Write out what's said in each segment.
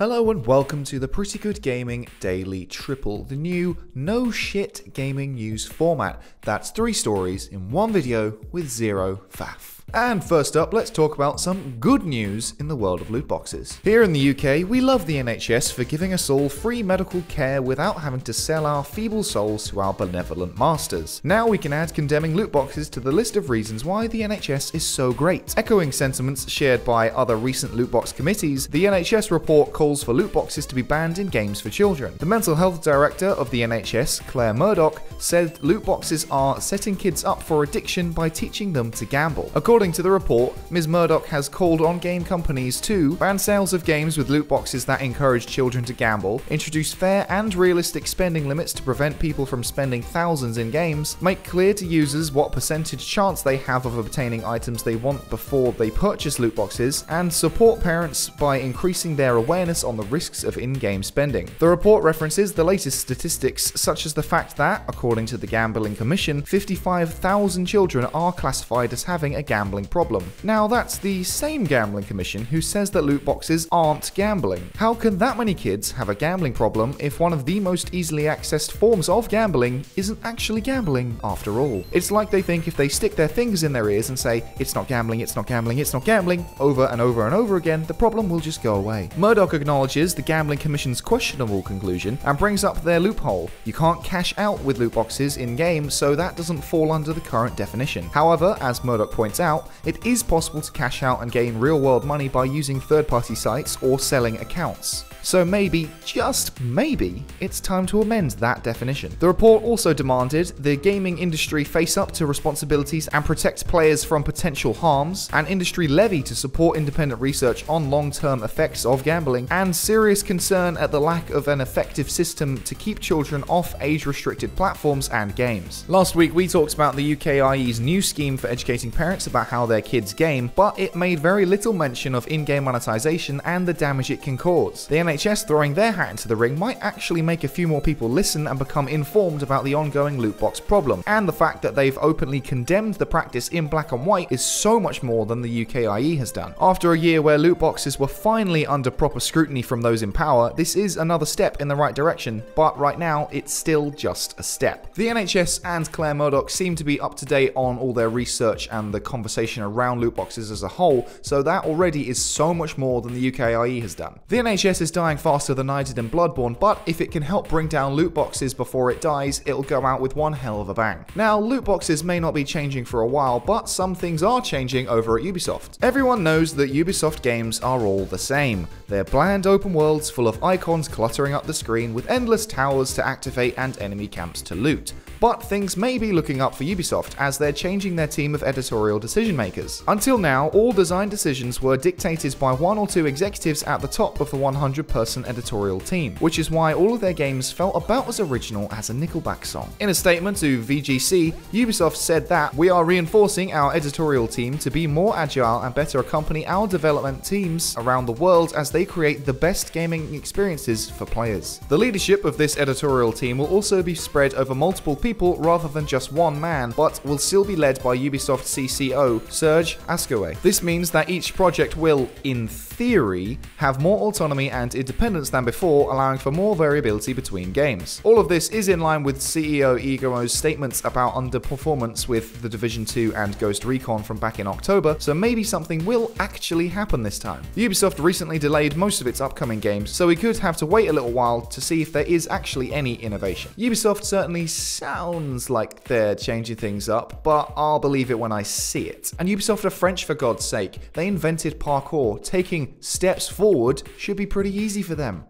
Hello and welcome to the Pretty Good Gaming Daily Triple, the new no shit gaming news format. That's 3 stories in one video with zero faff. And first up, let's talk about some good news in the world of loot boxes. Here in the UK, we love the NHS for giving us all free medical care without having to sell our feeble souls to our benevolent masters. Now we can add condemning loot boxes to the list of reasons why the NHS is so great. Echoing sentiments shared by other recent loot box committees, the NHS report calls for loot boxes to be banned in games for children. The mental health director of the NHS, Claire Murdoch, said loot boxes are setting kids up for addiction by teaching them to gamble. According to the report, Ms. Murdoch has called on game companies to ban sales of games with loot boxes that encourage children to gamble, introduce fair and realistic spending limits to prevent people from spending thousands in games, make clear to users what percentage chance they have of obtaining items they want before they purchase loot boxes, and support parents by increasing their awareness on the risks of in-game spending. The report references the latest statistics, such as the fact that, according to the Gambling Commission, 55,000 children are classified as having a gambling problem. Now, that's the same Gambling Commission who says that loot boxes aren't gambling. How can that many kids have a gambling problem if one of the most easily accessed forms of gambling isn't actually gambling after all? It's like they think if they stick their fingers in their ears and say, "It's not gambling, it's not gambling, it's not gambling," over and over and over again, the problem will just go away. Murdoch acknowledges the Gambling Commission's questionable conclusion and brings up their loophole. You can't cash out with loot boxes in-game, so that doesn't fall under the current definition. However, as Murdoch points out, it is possible to cash out and gain real-world money by using third-party sites or selling accounts. So maybe, just maybe, it's time to amend that definition. The report also demanded the gaming industry face up to responsibilities and protect players from potential harms, an industry levy to support independent research on long-term effects of gambling, and serious concern at the lack of an effective system to keep children off age-restricted platforms and games. Last week we talked about the UKIE's new scheme for educating parents about how their kids game, but it made very little mention of in-game monetization and the damage it can cause. The NHS throwing their hat into the ring might actually make a few more people listen and become informed about the ongoing loot box problem, and the fact that they've openly condemned the practice in black and white is so much more than the UKIE has done. After a year where loot boxes were finally under proper scrutiny from those in power, this is another step in the right direction, but right now it's still just a step. The NHS and Claire Murdoch seem to be up to date on all their research and the conversation around loot boxes as a whole, so that already is so much more than the UKIE has done. The NHS is dying faster than I did in Bloodborne, but if it can help bring down loot boxes before it dies, it'll go out with one hell of a bang. Now, loot boxes may not be changing for a while, but some things are changing over at Ubisoft. Everyone knows that Ubisoft games are all the same. They're bland open worlds full of icons cluttering up the screen with endless towers to activate and enemy camps to loot. But things may be looking up for Ubisoft as they're changing their team of editorial decision makers. Until now, all design decisions were dictated by 1 or 2 executives at the top of the 100-person editorial team, which is why all of their games felt about as original as a Nickelback song. In a statement to VGC, Ubisoft said that we are reinforcing our editorial team to be more agile and better accompany our development teams around the world as they create the best gaming experiences for players. The leadership of this editorial team will also be spread over multiple people rather than just one man, but will still be led by Ubisoft CCO Serge Ascoe. This means that each project will, in theory, have more autonomy and independence than before, allowing for more variability between games. All of this is in line with CEO Egomo's statements about underperformance with The Division 2 and Ghost Recon from back in October, so maybe something will actually happen this time. Ubisoft recently delayed most of its upcoming games, so we could have to wait a little while to see if there is actually any innovation. Ubisoft certainly sounds like they're changing things up, but I'll believe it when I see it. And Ubisoft are French, for God's sake. They invented parkour. Taking steps forward should be pretty easy for them.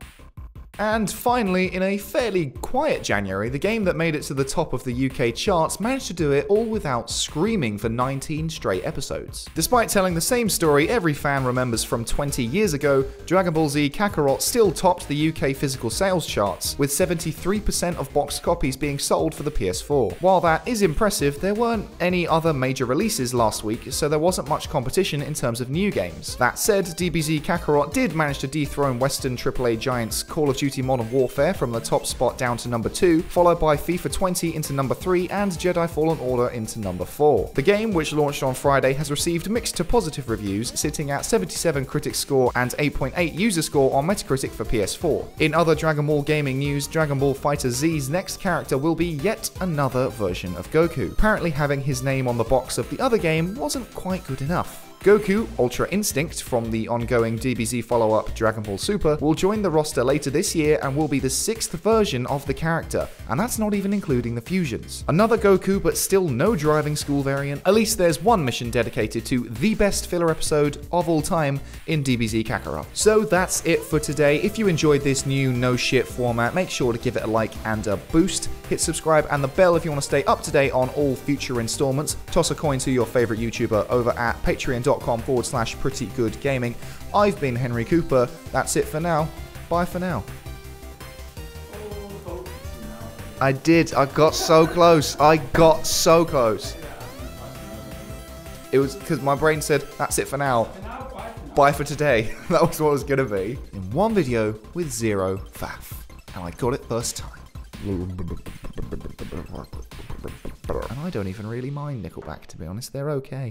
And finally, in a fairly quiet January, the game that made it to the top of the UK charts managed to do it all without screaming for 19 straight episodes. Despite telling the same story every fan remembers from 20 years ago, Dragon Ball Z Kakarot still topped the UK physical sales charts, with 73% of boxed copies being sold for the PS4. While that is impressive, there weren't any other major releases last week, so there wasn't much competition in terms of new games. That said, DBZ Kakarot did manage to dethrone Western AAA giants Call of Duty Duty Modern Warfare from the top spot down to number 2, followed by FIFA 20 into number 3 and Jedi Fallen Order into number 4. The game, which launched on Friday, has received mixed to positive reviews, sitting at 77 critics score and 8.8 user score on Metacritic for PS4. In other Dragon Ball gaming news, Dragon Ball FighterZ's next character will be yet another version of Goku. Apparently having his name on the box of the other game wasn't quite good enough. Goku, Ultra Instinct from the ongoing DBZ follow-up Dragon Ball Super, will join the roster later this year and will be the 6th version of the character, and that's not even including the fusions. Another Goku, but still no driving school variant. At least there's one mission dedicated to the best filler episode of all time in DBZ Kakarot. So that's it for today. If you enjoyed this new no shit format, make sure to give it a like and a boost. Hit subscribe and the bell if you want to stay up to date on all future installments. Toss a coin to your favorite YouTuber over at patreon.com/prettygoodgaming. I've been Henry Cooper. That's it for now. Bye for now. I did. I got so close. I got so close. It was because my brain said, that's it for now. Bye for today. That was what it was going to be. In one video with zero faff. And I got it first time. And I don't even really mind Nickelback, to be honest. They're okay.